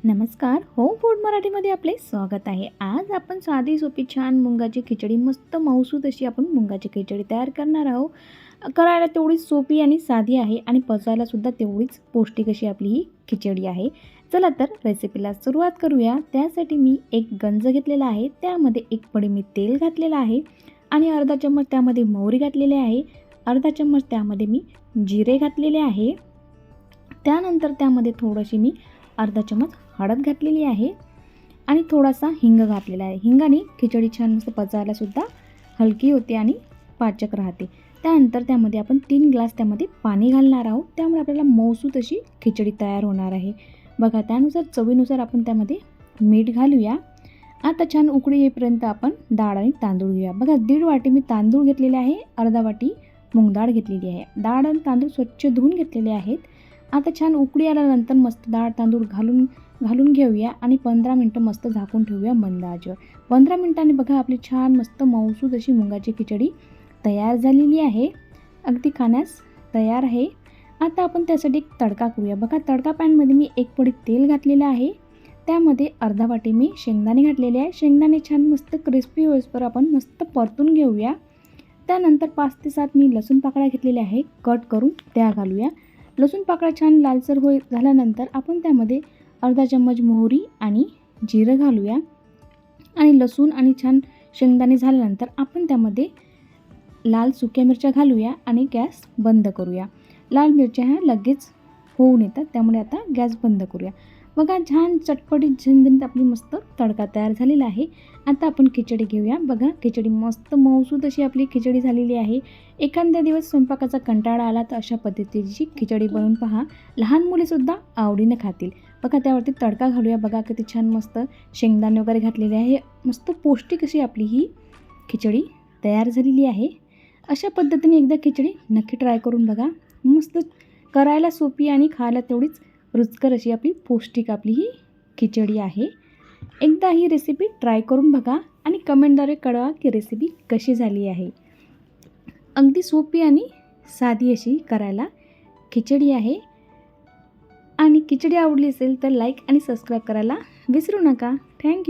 नमस्कार. Home food मराठीमध्ये आपले स्वागत आहे. आज आपण साधी सोपी छान मुंगाची खिचडी, मस्त मऊसूत अशी आपण मुंगाची खिचडी तयार करणार आहोत. करायला तेवढीच सोपी आणि साधी आहे आणि पचायला सुद्धा तेवढीच पौष्टिक अशी आपली ही खिचडी आहे. चला तर रेसिपीला सुरुवात करूया. त्यासाठी मी एक गंज घेतलेला आहे, त्यामध्ये एक पडी मी तेल घातलेलं आहे आणि अर्धा चम्मच त्यामध्ये मोहरी घातलेली आहे. अर्धा चम्मच त्यामध्ये मी जिरे घातलेले आहे. त्यानंतर त्यामध्ये थोडीशी मी अर्धा चम्मच हळद घातलेली आहे आणि थोडासा हिंग घातलेला आहे. हिंगाने खिचडी छान मस्त पचायला सुद्धा हलकी होते आणि पाचक राहते. त्यानंतर त्यामध्ये आपण 3 ग्लास त्यामध्ये पाणी घालणार आहोत, त्यामुळे आपल्याला मऊसूत अशी खिचडी तयार होणार आहे. बघा, त्यानुसार चवीनुसार आपण त्यामध्ये मीठ घालूया. आता छान उकळी येईपर्यंत आपण डाळ आणि तांदूळ घेऊया. बघा, 1.5 वाटी मी तांदूळ घेतलेले आहे, अर्धा वाटी मूग डाळ घेतलेली आहे. डाळ आणि तांदूळ स्वच्छ धुवून घेतलेले आहेत. आता छान उकळी आल्यानंतर मस्त डाळ तांदूळ घालून घेऊया आणि 15 मिनटं मस्त झाकून ठेवूया मंद आचेवर. 15 मिनटांनी बघा आपली छान मस्त मऊसूत अशी मुगाची खिचडी तयार झालेली आहे. अगदी खाण्यास तयार आहे. आता आपण त्यासाठी एक तडका करूया. बघा, तडका पॅनमध्ये मी 1 पडी तेल घातलेलं आहे. त्यामध्ये अर्धा वाटी मी शेंगदाणे घातलेले आहे. शेंगदाणे छान मस्त क्रिस्पी होईपर्यंत आपण मस्त परतून घेऊया. त्यानंतर 5 ते 7 मी लसूण पाकळ्या घेतलेल्या आहे, कट करून त्या घालूया. लसूण पाकळ्या छान लालसर झाल्यानंतर आपण त्यामध्ये अर्धा चम्मच मोहरी आणि जिरं घालूया आणि लसूण आणि छान शेंगदाणे झाल्यानंतर आपण त्यामध्ये लाल सुक्या मिरच्या घालूया आणि गॅस बंद करूया. लाल मिरच्या ह्या लगेच होऊन येतात, त्यामुळे आता गॅस बंद करूया. बघा, छान चटपटीत झणझणीत आपली मस्त तडका तयार झालेला आहे. आता आपण खिचडी घेऊया. बघा, खिचडी मस्त मऊसूत अशी आपली खिचडी झालेली आहे. एखाद्या दिवस स्वयंपाकाचा कंटाळा आला तर अशा पद्धतीची खिचडी बनवून पहा, लहान मुलेसुद्धा आवडीनं खातील. बघा, त्यावरती तडका घालूया. बघा, किती छान मस्त शेंगदाणे वगैरे घातलेले आहे. मस्त पौष्टिक अशी आपली ही खिचडी तयार झालेली आहे. अशा पद्धतीने एकदा खिचडी नक्की ट्राय करून बघा. मस्त करायला सोपी आणि खायला तेवढीच रुचकर अशी आपली पौष्टिक आपली ही खिचडी आहे. एकदा ही रेसिपी ट्राय करून बघा आणि कमेंटद्वारे कळवा की रेसिपी कशी झाली आहे. अगदी सोपी आणि साधी अशी करायला खिचडी आहे. आणि खिचडी आवडली असेल तर लाईक आणि सबस्क्राईब करायला विसरू नका. थँक्यू.